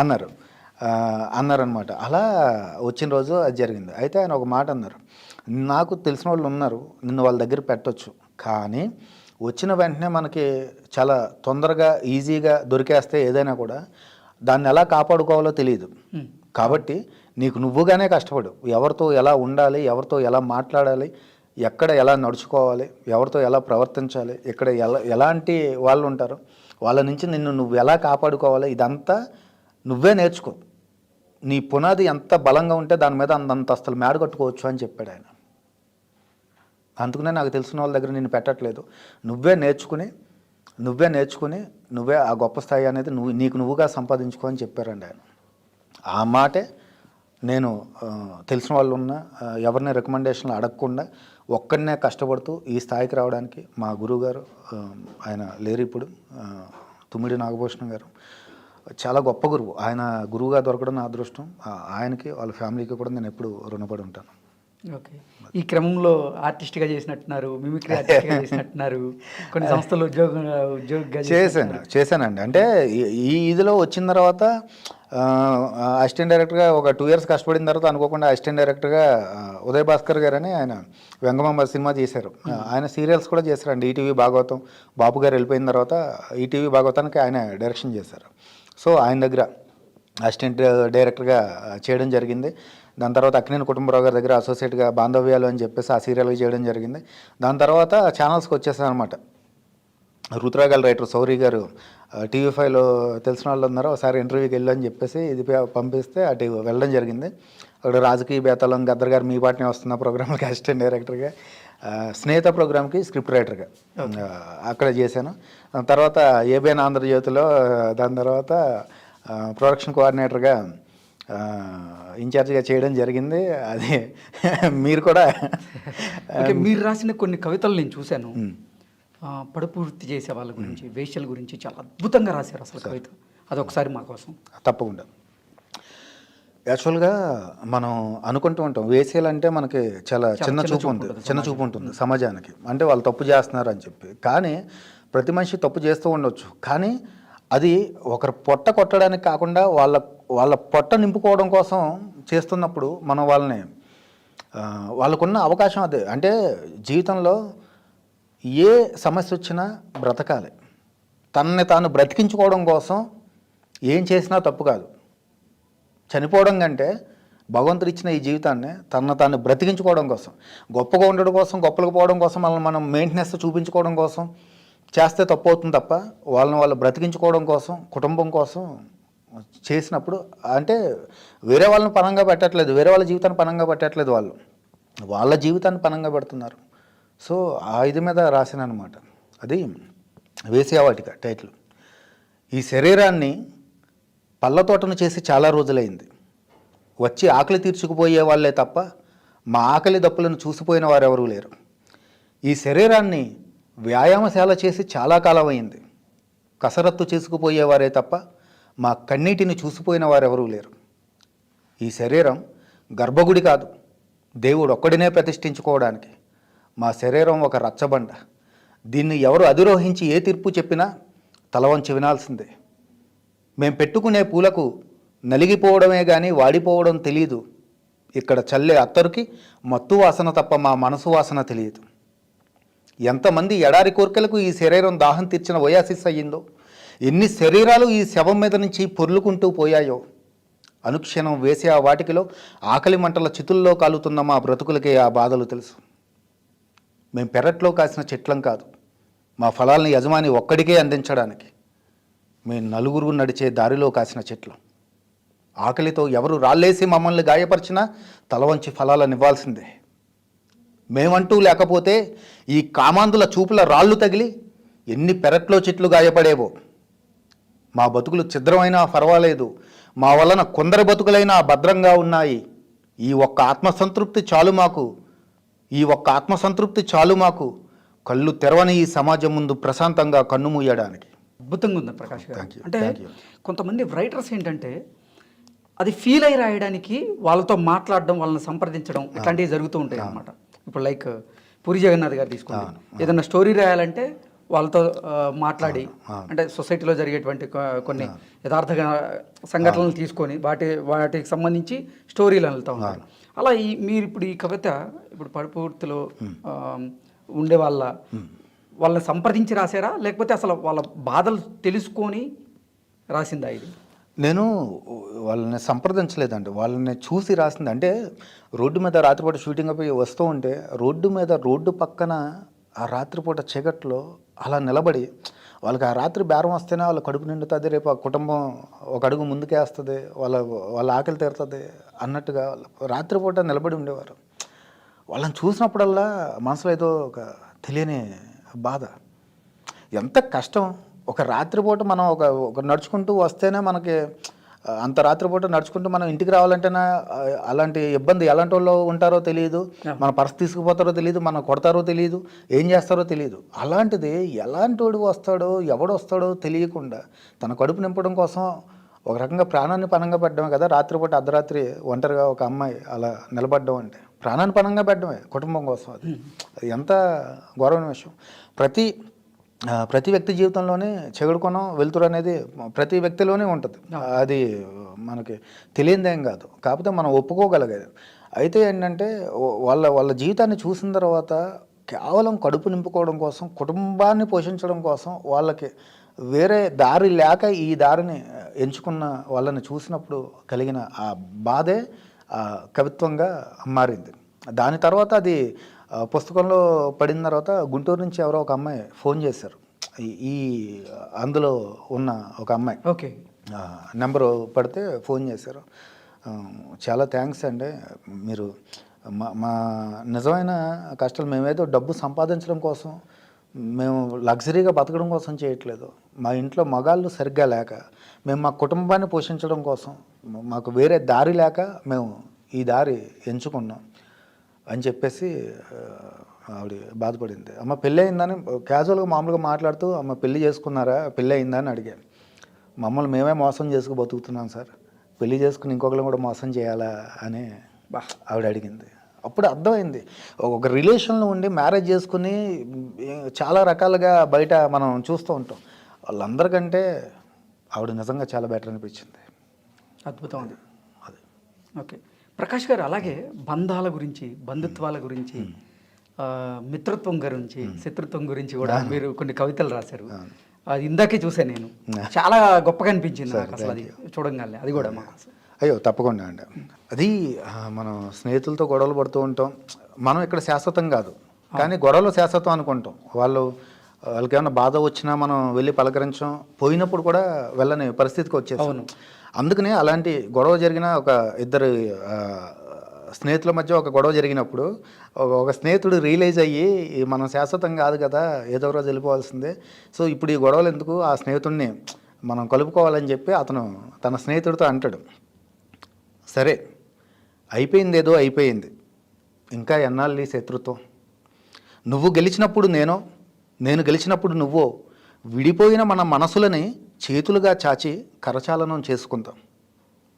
అన్నారు. అన్నారనమాట. అలా వచ్చిన రోజు అది జరిగింది. అయితే ఆయన ఒక మాట అన్నారు, నాకు తెలిసిన వాళ్ళు ఉన్నారు, నిన్ను వాళ్ళ దగ్గర పెట్టొచ్చు, కానీ వచ్చిన వెంటనే మనకి చాలా తొందరగా ఈజీగా దొరికేస్తే ఏదైనా కూడా దాన్ని ఎలా కాపాడుకోవాలో తెలియదు. కాబట్టి నీకు నువ్వుగానే కష్టపడు, ఎవరితో ఎలా ఉండాలి, ఎవరితో ఎలా మాట్లాడాలి, ఎక్కడ ఎలా నడుచుకోవాలి, ఎవరితో ఎలా ప్రవర్తించాలి, ఇక్కడ ఎలాంటి వాళ్ళు ఉంటారు, వాళ్ళ నుంచి నిన్ను నువ్వు ఎలా కాపాడుకోవాలి, ఇదంతా నువ్వే నేర్చుకో. నీ పునాది ఎంత బలంగా ఉంటే దాని మీద అంతస్తులు మేడ కట్టుకోవచ్చు అని చెప్పాడు ఆయన. అందుకనే నాకు తెలిసిన వాళ్ళ దగ్గర నేను పెట్టట్లేదు, నువ్వే నేర్చుకుని నువ్వే ఆ గొప్ప స్థాయి అనేది నీకు నువ్వుగా సంపాదించుకో అని చెప్పారండి ఆయన. ఆ మాటే నేను తెలిసిన వాళ్ళు ఉన్న ఎవరిని రికమెండేషన్లు అడగకుండా ఒక్కడనే కష్టపడుతూ ఈ స్థాయికి రావడానికి మా గురువుగారు, ఆయన లేరు ఇప్పుడు, తుమ్మిడి నాగభూషణం గారు, చాలా గొప్ప గురువు. ఆయన గురువుగా దొరకడం నా అదృష్టం. ఆయనకి వాళ్ళ ఫ్యామిలీకి కూడా నేను ఎప్పుడు రుణపడి ఉంటాను. ఓకే. ఈ క్రమంలో ఆర్టిస్ట్గా చేసినట్టున్నారు, మిమిక్రీ ఆర్టిస్ట్గా చేసినట్టున్నారు, కొన్ని సంస్థలు ఉద్యోగంగా చేశానండి. అంటే ఈ ఇదిలో వచ్చిన తర్వాత అసిస్టెంట్ డైరెక్టర్గా ఒక 2 years కష్టపడిన తర్వాత అనుకోకుండా అసిస్టెంట్ డైరెక్టర్గా ఉదయ్ భాస్కర్ గారు అని ఆయన వెంగమాంబ సినిమా చేశారు. ఆయన సీరియల్స్ కూడా చేశారండి. ఈటీవీ భాగవతం, బాబు గారు వెళ్ళిపోయిన తర్వాత ఈటీవీ భాగవతానికి ఆయన డైరెక్షన్ చేశారు. సో ఆయన దగ్గర అసిస్టెంట్ డైరెక్టర్గా చేయడం జరిగింది. దాని తర్వాత అక్కినేని కుటుంబరావు గారి దగ్గర అసోసియేట్గా బాంధవ్యాలు అని చెప్పేసి ఆ సీరియల్గా చేయడం జరిగింది. దాని తర్వాత ఛానల్స్కి వచ్చేసాను అనమాట. రుతురాగాల రైటర్ సౌరీ గారు TV5లో తెలిసిన వాళ్ళు ఉన్నారు, ఒకసారి ఇంటర్వ్యూకి వెళ్ళని చెప్పేసి ఇది పంపిస్తే అటు వెళ్ళడం జరిగింది. అక్కడ రాజకీయ బేతాళం గద్దర్ గారు మీ పాటనే వస్తున్న ప్రోగ్రామ్కి అసిస్టెంట్ డైరెక్టర్గా, స్నేహిత ప్రోగ్రామ్కి స్క్రిప్ట్ రైటర్గా అక్కడ చేశాను. దాని తర్వాత ఏబిఎన్ ఆంధ్రజ్యోతిలో, దాని తర్వాత ప్రొడక్షన్ కోఆర్డినేటర్గా ఇన్ఛార్జ్గా చేయడం జరిగింది. అది మీరు కూడా మీరు రాసిన కొన్ని కవితలు నేను చూశాను. పడుపు వృత్తి చేసే వాళ్ళ గురించి, వేశ్యల గురించి చాలా అద్భుతంగా రాశారు అసలు కవిత. అదొకసారి మా కోసం. తప్పకుండా. యాక్చువల్గా మనం అనుకుంటూ ఉంటాం వేశ్యలు అంటే మనకి చాలా చిన్న చూపు ఉంటుంది సమాజానికి, అంటే వాళ్ళు తప్పు చేస్తున్నారు అని చెప్పి. కానీ ప్రతి మనిషి తప్పు చేస్తూ ఉండొచ్చు, కానీ అది ఒకరు పొట్ట కొట్టడానికి కాకుండా వాళ్ళ పొట్ట నింపుకోవడం కోసం చేస్తున్నప్పుడు మనం వాళ్ళకున్న అవకాశం అదే. అంటే జీవితంలో ఏ సమస్య వచ్చినా బ్రతకాలి, తనని తాను బ్రతికించుకోవడం కోసం ఏం చేసినా తప్పు కాదు. చనిపోవడం కంటే భగవంతుడు ఇచ్చిన ఈ జీవితాన్ని తనను తాను బ్రతికించుకోవడం కోసం, గొప్పగా ఉండడం కోసం, గొప్పలకు పోవడం కోసం, మనం మెయింటెనెన్స్ చూపించుకోవడం కోసం చేస్తే తప్పు అవుతుంది తప్ప వాళ్ళు బ్రతికించుకోవడం కోసం, కుటుంబం కోసం చేసినప్పుడు, అంటే వేరే వాళ్ళని పనంగా పెట్టట్లేదు, వేరే వాళ్ళ జీవితాన్ని పనంగా పెట్టట్లేదు, వాళ్ళ జీవితాన్ని పనంగా పెడుతున్నారు. సో ఆ ఇది మీద రాశాను అనమాట. అది వేశ్యావాటిక టైటిల్. ఈ శరీరాన్ని పళ్ళతోటను చేసి చాలా రోజులైంది, వచ్చి ఆకలి తీర్చుకుపోయే వాళ్ళే తప్ప మా ఆకలి దప్పులను చూసిపోయిన వారెవరూ లేరు. ఈ శరీరాన్ని వ్యాయామశాల చేసి చాలా కాలం అయింది, కసరత్తు చేసుకుపోయేవారే తప్ప మా కన్నీటిని చూసిపోయిన వారెవరూ లేరు. ఈ శరీరం గర్భగుడి కాదు, దేవుడు ఒక్కడినే ప్రతిష్ఠించుకోవడానికి. మా శరీరం ఒక రచ్చబండ, దీన్ని ఎవరు అధిరోహించి ఏ తీర్పు చెప్పినా తల వంచి వినాల్సిందే. మేం పెట్టుకునే పూలకు నలిగిపోవడమే కానీ వాడిపోవడం తెలియదు. ఇక్కడ చల్లే అత్తరుకి మత్తు వాసన తప్ప మా మనసు వాసన తెలియదు. ఎంతమంది ఎడారి కోరికలకు ఈ శరీరం దాహం తీర్చిన ఓయాసిస్ అయ్యిందో, ఎన్ని శరీరాలు ఈ శవం మీద నుంచి పొర్లుకుంటూ పోయాయో. అనుక్షణం వేసే ఆ వాటికిలో ఆకలి మంటల చితుల్లో కాలుతున్న మా బ్రతుకులకే ఆ బాధలు తెలుసు. మేము పెరట్లో కాసిన చెట్లం కాదు, మా ఫలాల్ని యజమాని ఒక్కడికే అందించడానికి. మేము నలుగురు నడిచే దారిలో కాసిన చెట్లు. ఆకలితో ఎవరు రాళ్ళేసి మమ్మల్ని గాయపరిచినా తల వంచి ఫలాలను ఇవ్వాల్సిందే. మేమంటూ లేకపోతే ఈ కామాంధుల చూపుల రాళ్ళు తగిలి ఎన్ని పెరట్లో చెట్లు గాయపడేవో. మా బతుకులు ఛిద్రమైనా పర్వాలేదు, మా వలన కొందరి బతుకులైనా భద్రంగా ఉన్నాయి. ఈ ఒక్క ఆత్మసంతృప్తి చాలు మాకు కళ్ళు తెరవని ఈ సమాజం ముందు ప్రశాంతంగా కన్ను మూయడానికి. అద్భుతంగా ఉంది ప్రకాష్ గారు. అంటే కొంతమంది రైటర్స్ ఏంటంటే అది ఫీల్ అయి రాయడానికి వాళ్ళతో మాట్లాడడం, వాళ్ళని సంప్రదించడం ఇట్లాంటివి జరుగుతూ ఉంటాయి అన్నమాట. ఇప్పుడు లైక్ పూరి జగన్నాథ్ గారు తీసుకోండి, ఏదన్నా స్టోరీ రాయాలంటే వాళ్ళతో మాట్లాడి అంటే సొసైటీలో జరిగేటువంటి కొన్ని యథార్థ సంఘటనలు తీసుకొని వాటికి సంబంధించి స్టోరీలు వెళ్తూ ఉంటారు. అలా మీరు ఇప్పుడు ఈ కవిత ఇప్పుడు పడిపూర్తిలో ఉండే వాళ్ళని సంప్రదించి రాశారా, లేకపోతే అసలు వాళ్ళ బాధలు తెలుసుకొని రాసిందా ఇది? నేను వాళ్ళని సంప్రదించలేదండి, వాళ్ళని చూసి రాసింది. అంటే రోడ్డు మీద రాత్రిపూట షూటింగ్ అయిపోయి వస్తూ ఉంటే రోడ్డు పక్కన ఆ రాత్రిపూట చీకట్లో అలా నిలబడి వాళ్ళకి ఆ రాత్రి బేరం వస్తేనే వాళ్ళ కడుపు నిండుతుంది, రేపు ఆ కుటుంబం ఒక అడుగు ముందుకే వస్తుంది, వాళ్ళ ఆకలి తీరుతుంది అన్నట్టుగా రాత్రిపూట నిలబడి ఉండేవారు. వాళ్ళని చూసినప్పుడల్లా మనసులో ఏదో ఒక తెలియని బాధ, ఎంత కష్టం. ఒక రాత్రిపూట మనం ఒక నడుచుకుంటూ వస్తేనే మనకి అంత రాత్రిపూట నడుచుకుంటూ మనం ఇంటికి రావాలంటేనే అలాంటి ఇబ్బంది ఎలాంటి వాళ్ళు ఉంటారో తెలియదు, మన పర్స్ తీసుకుపోతారో తెలియదు, మనం కొడతారో తెలియదు, ఏం చేస్తారో తెలియదు. అలాంటిది ఎలాంటి వాడు వస్తాడో ఎవడు వస్తాడో తెలియకుండా తన కడుపు నింపడం కోసం ఒక రకంగా ప్రాణాన్ని పణంగా పెట్టడమే కదా. రాత్రిపూట అర్ధరాత్రి ఒంటరిగా ఒక అమ్మాయి అలా నిలబడ్డం అంటే ప్రాణాన్ని పణంగా పెట్టడమే కుటుంబం కోసం. అది ఎంత ఘోరమైన విషయం. ప్రతి వ్యక్తి జీవితంలోనే చెడుకోణం వెలుతురు అనేది ప్రతి వ్యక్తిలోనే ఉంటుంది. అది మనకి తెలియదేం కాదు, కాకపోతే మనం ఒప్పుకోగలిగేది. అయితే ఏంటంటే వాళ్ళ జీవితాన్ని చూసిన తర్వాత కేవలం కడుపు నింపుకోవడం కోసం, కుటుంబాన్ని పోషించడం కోసం వాళ్ళకి వేరే దారి లేక ఈ దారిని ఎంచుకున్న వాళ్ళని చూసినప్పుడు కలిగిన ఆ బాధే కవిత్వంగా మారింది. దాని తర్వాత అది పుస్తకంలో పడిన తర్వాత గుంటూరు నుంచి ఎవరో ఒక అమ్మాయి ఫోన్ చేశారు, ఈ అందులో ఉన్న ఒక అమ్మాయి. ఓకే, నెంబరు పడితే ఫోన్ చేశారు. చాలా థ్యాంక్స్ అండి, మీరు మా నిజమైన కష్టాలు మేమేదో డబ్బు సంపాదించడం కోసం, మేము లగ్జరీగా బతకడం కోసం చేయట్లేదు. మా ఇంట్లో మగాళ్ళు సరిగ్గా లేక, మేము మా కుటుంబాన్ని పోషించడం కోసం, మాకు వేరే దారి లేక మేము ఈ దారి ఎంచుకున్నాం అని చెప్పేసి ఆవిడ బాధపడింది. అమ్మ పెళ్ళి అయిందని క్యాజువల్గా మామూలుగా మాట్లాడుతూ, అమ్మ పెళ్ళి చేసుకున్నారా, పెళ్ళి అయిందా అని అడిగాను. మమ్మల్ని మేమే మోసం చేసుకు బతుకుతున్నాం సార్, పెళ్ళి చేసుకుని ఇంకొకరిని కూడా మోసం చేయాలా అని ఆవిడ అడిగింది. అప్పుడు అర్థమైంది, ఒక రిలేషన్లో ఉండి మ్యారేజ్ చేసుకుని చాలా రకాలుగా బయట మనం చూస్తూ ఉంటాం. వాళ్ళందరికంటే ఆవిడ నిజంగా చాలా బెటర్ అనిపించింది. అద్భుతం అది. ఓకే ప్రకాష్ గారు, అలాగే బంధాల గురించి, బంధుత్వాల గురించి, మిత్రత్వం గురించి, శత్రుత్వం గురించి కూడా మీరు కొన్ని కవితలు రాశారు. అది ఇందాకే చూసాను నేను, చాలా గొప్పగా అనిపించింది నాకు అసలు అది చూడంగానే. అది కూడా మాకు అయ్యో తప్పకుండా అండి. అది మనం స్నేహితులతో గొడవలు పడుతూ ఉంటాం. మనం ఇక్కడ శాశ్వతం కాదు, కానీ గొడవలు శాశ్వతం అనుకుంటాం. వాళ్ళకి ఏమైనా బాధ వచ్చినా మనం వెళ్ళి పలకరించం, పోయినప్పుడు కూడా వెళ్ళని పరిస్థితికి వచ్చేసాం. అందుకనే అలాంటి గొడవ జరిగిన ఒక ఇద్దరు స్నేహితుల మధ్య ఒక గొడవ జరిగినప్పుడు ఒక స్నేహితుడు రియలైజ్ అయ్యి మనం శాశ్వతం కాదు కదా, ఏదో రోజు వెళ్ళిపోవాల్సిందే, సో ఇప్పుడు ఈ గొడవలు ఎందుకు, ఆ స్నేహితుడిని మనం కలుపుకోవాలని చెప్పి అతను తన స్నేహితుడితో అంటాడు, సరే అయిపోయింది, ఏదో అయిపోయింది, ఇంకా ఎన్నాళ్ళు శత్రుత్వం, నువ్వు గెలిచినప్పుడు నేను గెలిచినప్పుడు నువ్వో, విడిపోయిన మన మనసులని చేతులుగా చాచి కరచాలనం చేసుకుందాం,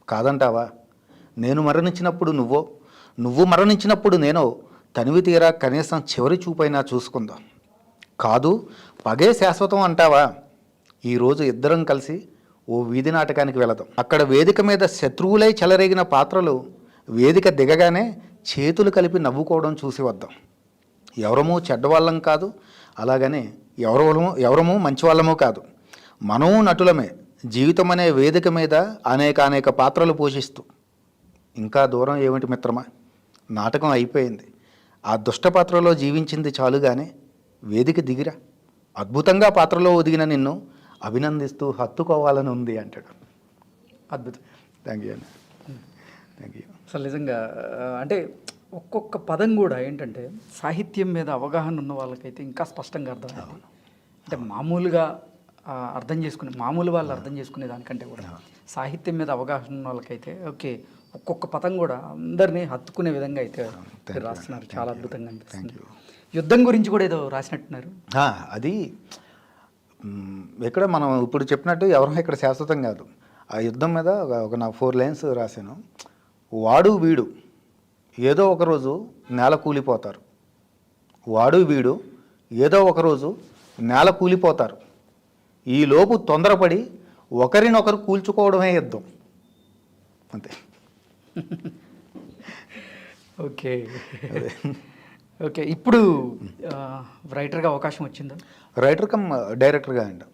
కాదంటావా? నేను మరణించినప్పుడు నువ్వు మరణించినప్పుడు నేనో, తనివి తీరా కనీసం చివరి చూపైనా చూసుకుందాం, కాదు పగే శాశ్వతం అంటావా? ఈరోజు ఇద్దరం కలిసి ఓ వీధి నాటకానికి వెళదాం, అక్కడ వేదిక మీద శత్రువులై చెలరేగిన పాత్రలు వేదిక దిగగానే చేతులు కలిపి నవ్వుకోవడం చూసి వద్దాం, ఎవరమూ చెడ్డవాళ్ళం కాదు, అలాగని ఎవరమూ మంచివాళ్ళమూ కాదు, మనము నటులమే, జీవితం అనే వేదిక మీద అనేక పాత్రలు పోషిస్తూ. ఇంకా దూరం ఏమిటి మిత్రమా, నాటకం అయిపోయింది, ఆ దుష్ట పాత్రలో జీవించింది చాలుగానే వేదిక దిగిరా, అద్భుతంగా పాత్రలో ఒదిగిన నిన్ను అభినందిస్తూ హత్తుకోవాలని ఉంది అంటాడు. అద్భుతం. థ్యాంక్ యూ అండి, థ్యాంక్ యూ. అసలు నిజంగా అంటే ఒక్కొక్క పదం కూడా ఏంటంటే సాహిత్యం మీద అవగాహన ఉన్న వాళ్ళకైతే ఇంకా స్పష్టంగా అర్థమవుతుంది. అంటే మామూలుగా మామూలు వాళ్ళు అర్థం చేసుకునే దానికంటే కూడా సాహిత్యం మీద అవగాహన ఉన్న వాళ్ళకైతే ఓకే, ఒక్కొక్క పదం కూడా అందరినీ హత్తుకునే విధంగా అయితే రాస్తున్నారు. చాలా అద్భుతంగా అనిపిస్తుంది. యుద్ధం గురించి కూడా ఏదో రాసినట్టున్నారు. అది ఇక్కడ మనం ఇప్పుడు చెప్పినట్టు ఎవరో ఇక్కడ శాశ్వతం కాదు. ఆ యుద్ధం మీద ఒక నా 4 లైన్స్ రాశాను. వాడు వీడు ఏదో ఒకరోజు నేల కూలిపోతారు, వాడు వీడు ఏదో ఒకరోజు నేల కూలిపోతారు. ఈలోపు తొందరపడి ఒకరినొకరు కూల్చుకోవడమే యుద్ధం. అంతే. Okay okay. ఇప్పుడు రైటర్గా అవకాశం వచ్చిందా? రైటర్ కమ్ డైరెక్టర్గా అండి.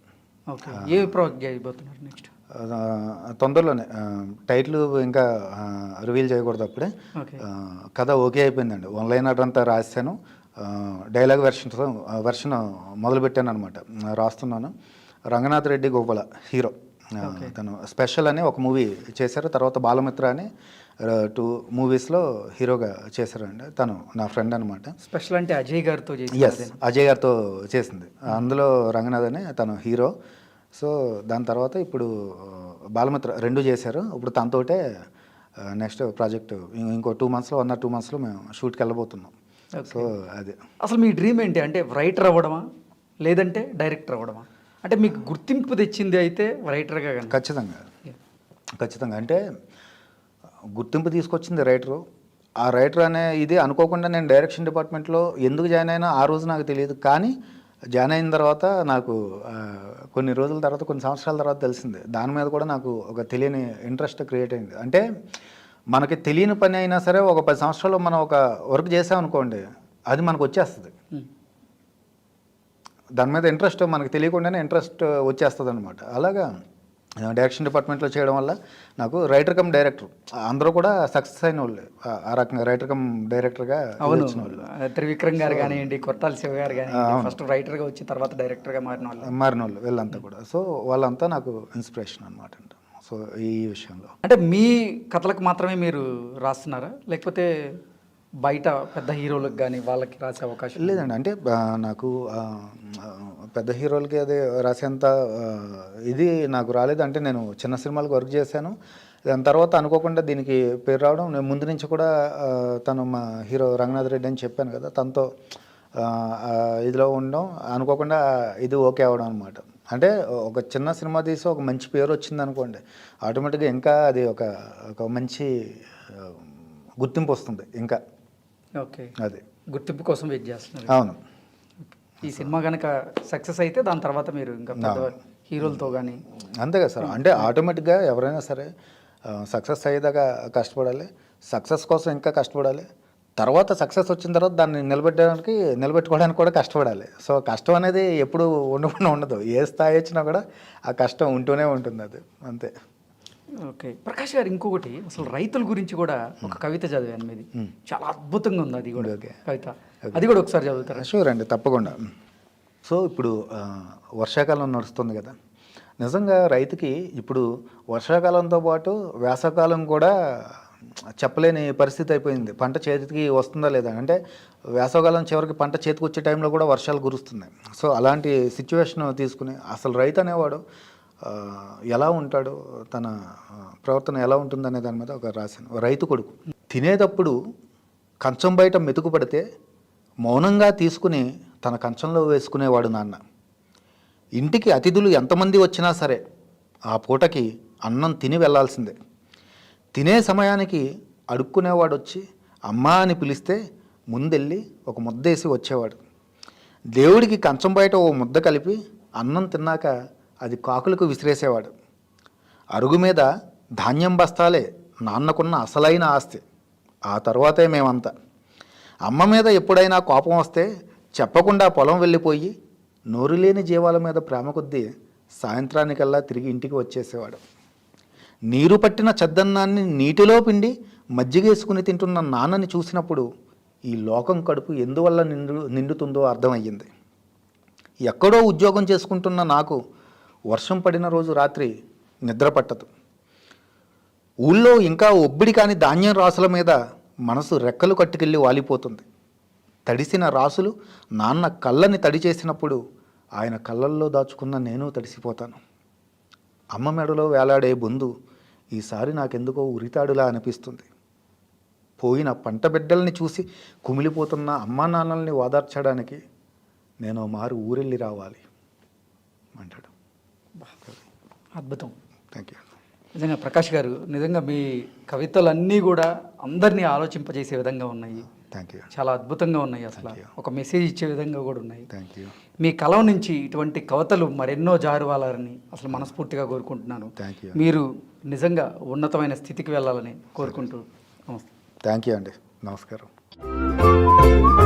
ఓకే. ఏ ప్రాజెక్ట్ చేయబోతున్నారు నెక్స్ట్? తొందరలోనే టైటిల్ ఇంకా రివీల్ చేయకూడదు అప్పుడే. ఓకే. కథ ఓకే అయిపోయిందండి. వన్ లైనర్ అంతా రాశాను. డైలాగ్ వెర్షన్ మొదలుపెట్టాను అనమాట, రాస్తున్నాను. రంగనాథ్ రెడ్డి గోపాల హీరో, తను స్పెషల్ అని ఒక మూవీ చేశారు. తర్వాత బాలమిత్ర అని 2 మూవీస్లో హీరోగా చేశారండి. తను నా ఫ్రెండ్ అనమాట. స్పెషల్ అంటే అజయ్ గారితో ఎస్, అజయ్ గారితో చేసింది. అందులో రంగనాథ్ అని తను హీరో. సో దాని తర్వాత ఇప్పుడు బాలమిత్ర 2 చేశారు. ఇప్పుడు తనతోటే నెక్స్ట్ ప్రాజెక్ట్ ఇంకో 2 మంత్స్లో 1 or 2 మంత్స్లో మేము షూట్కి వెళ్ళబోతున్నాం. సో అది అసలు మీ డ్రీమ్ ఏంటి? అంటే రైటర్ అవ్వడమా లేదంటే డైరెక్టర్ అవ్వడమా? అంటే మీకు గుర్తింపు తెచ్చింది అయితే రైటర్గా కానీ? ఖచ్చితంగా అంటే గుర్తింపు తీసుకొచ్చింది రైటరు. ఆ రైటర్ అనే ఇది అనుకోకుండా నేను డైరెక్షన్ డిపార్ట్మెంట్లో ఎందుకు జాయిన్ అయినా ఆ రోజు నాకు తెలియదు. కానీ జాయిన్ అయిన తర్వాత నాకు కొన్ని రోజుల తర్వాత, కొన్ని సంవత్సరాల తర్వాత తెలిసింది. దాని మీద కూడా నాకు ఒక తెలియని ఇంట్రెస్ట్ క్రియేట్ అయింది. అంటే మనకి తెలియని పని అయినా సరే ఒక 10 సంవత్సరాలు మనం ఒక వర్క్ చేసామనుకోండి, అది మనకు వచ్చేస్తుంది. దాని మీద ఇంట్రెస్ట్ మనకు తెలియకుండానే ఇంట్రెస్ట్ వచ్చేస్తుంది అనమాట. అలాగా డైరెక్షన్ డిపార్ట్మెంట్లో చేయడం వల్ల నాకు రైటర్ కమ్ డైరెక్టర్ అందరూ కూడా సక్సెస్ అయిన వాళ్ళు. ఆ రకంగా రైటర్ కమ్ డైరెక్టర్గా వచ్చిన వాళ్ళు. త్రివిక్రమ్ గారు కానివ్వండి, కొట్టాల శివ గారు కానివ్వండి, ఫస్ట్ రైటర్గా వచ్చి తర్వాత డైరెక్టర్గా మారిన వాళ్ళు వీళ్ళంతా కూడా. సో వాళ్ళంతా నాకు ఇన్స్పిరేషన్ అనమాట. సో ఈ విషయంలో అంటే మీ కథలకు మాత్రమే మీరు రాస్తున్నారా, లేకపోతే బయట పెద్ద హీరోలకు కానీ వాళ్ళకి రాసే అవకాశం లేదండి? అంటే నాకు పెద్ద హీరోలకి అది రాసేంత ఇది నాకు రాలేదు. అంటే నేను చిన్న సినిమాలకు వర్క్ చేశాను. దాని తర్వాత అనుకోకుండా దీనికి పేరు రావడం, నేను ముందు నుంచి కూడా తను మా హీరో రంగనాథ్ రెడ్డి అని చెప్పాను కదా, తనతో ఇదిలో ఉండడం అనుకోకుండా ఇది ఓకే అవడం అనమాట. అంటే ఒక చిన్న సినిమా తీసి ఒక మంచి పేరు వచ్చింది అనుకోండి, ఆటోమేటిక్గా ఇంకా అది ఒక మంచి గుర్తింపు వస్తుంది ఇంకా. ఓకే. అది గుర్తింపు కోసం వెయిట్ చేస్తున్నారు. అవును. ఈ సినిమా కనుక సక్సెస్ అయితే దాని తర్వాత మీరు ఇంకా పెద్ద హీరోలతో కానీ అంతే కదా సార్. అంటే ఆటోమేటిక్గా ఎవరైనా సరే సక్సెస్ అయ్యేదాకా కష్టపడాలి, సక్సెస్ కోసం ఇంకా కష్టపడాలి. తర్వాత సక్సెస్ వచ్చిన తర్వాత దాన్ని నిలబెట్టుకోవడానికి కూడా కష్టపడాలి. సో కష్టం అనేది ఎప్పుడు ఉండకుండా ఉండదు. ఏ స్థాయి వచ్చినా కూడా ఆ కష్టం ఉంటూనే ఉంటుంది. అది అంతే. ఓకే. ప్రకాష్ గారు, ఇంకొకటి అసలు రైతుల గురించి కూడా ఒక కవిత చదివాను మీది, చాలా అద్భుతంగా ఉంది అది కూడా. కవిత అది కూడా ఒకసారి చదువుతారా? షూర్ అండి, తప్పకుండా. సో ఇప్పుడు వర్షాకాలం నడుస్తుంది కదా, నిజంగా రైతుకి ఇప్పుడు వర్షాకాలంతో పాటు వేసవకాలం కూడా చెప్పలేని పరిస్థితి అయిపోయింది. పంట చేతికి వస్తుందా లేదా అంటే వేసవకాలం చివరికి పంట చేతికి వచ్చే టైంలో కూడా వర్షాలు కురుస్తున్నాయి. సో అలాంటి సిచ్యువేషన్ తీసుకుని అసలు రైతు అనేవాడు ఎలా ఉంటాడు, తన ప్రవర్తన ఎలా ఉంటుందనే దాని మీద ఒక రాశాను. రైతు కొడుకు తినేటప్పుడు కంచం బయట మెతుకు పడితే మౌనంగా తీసుకుని తన కంచంలో వేసుకునేవాడు నాన్న. ఇంటికి అతిథులు ఎంతమంది వచ్చినా సరే ఆ పూటకి అన్నం తిని వెళ్ళాల్సిందే. తినే సమయానికి అడుక్కునేవాడు వచ్చి అమ్మా అని పిలిస్తే ముందెళ్ళి ఒక ముద్దేసి వచ్చేవాడు. దేవుడికి కంచం బయట ఓ ముద్ద కలిపి అన్నం తిన్నాక అది కాకులకు విసిరేసేవాడు. అరుగు మీద ధాన్యం బస్తాలే నాన్నకున్న అసలైన ఆస్తి. ఆ తర్వాతే మేమంతా. అమ్మ మీద ఎప్పుడైనా కోపం వస్తే చెప్పకుండా పొలం వెళ్ళిపోయి నోరు లేని జీవాల మీద ప్రేమ కొద్దీ సాయంత్రానికల్లా తిరిగి ఇంటికి వచ్చేసేవాడు. నీరు పట్టిన చద్దన్నాన్ని నీటిలో పిండి మజ్జిగేసుకుని తింటున్న నాన్నని చూసినప్పుడు ఈ లోకం కడుపు ఎందువల్ల నిండుతుందో అర్థమయ్యింది. ఎక్కడో ఉద్యోగం చేసుకుంటున్న నాకు వర్షం పడిన రోజు రాత్రి నిద్ర పట్టదు. ఊళ్ళో ఇంకా ఒబ్బిడి కాని ధాన్యం రాసుల మీద మనసు రెక్కలు కట్టుకెళ్ళి వాలిపోతుంది. తడిసిన రాసులు నాన్న కళ్ళని తడి చేసినప్పుడు ఆయన కళ్ళల్లో దాచుకున్న నేను తడిసిపోతాను. అమ్మ మెడలో వేలాడే బొందు ఈసారి నాకెందుకో ఉరితాడులా అనిపిస్తుంది. పోయిన పంట బిడ్డల్ని చూసి కుమిలిపోతున్న అమ్మా నాన్నల్ని ఓదార్చడానికి నేను మారు ఊరెళ్ళి రావాలి అంటాడు. అద్భుతం. Thank you. నిజంగా ప్రకాష్ గారు, నిజంగా మీ కవితలన్నీ కూడా అందరినీ ఆలోచింపజేసే విధంగా ఉన్నాయి. Thank you. చాలా అద్భుతంగా ఉన్నాయి. అసలు ఒక మెసేజ్ ఇచ్చే విధంగా కూడా ఉన్నాయి. Thank you. మీ కలం నుంచి ఇటువంటి కవితలు మరెన్నో జారువాలని అసలు మనస్ఫూర్తిగా కోరుకుంటున్నాను. Thank you. మీరు నిజంగా ఉన్నతమైన స్థితికి వెళ్ళాలని కోరుకుంటూ నమస్తే. థ్యాంక్ యూ అండి. నమస్కారం.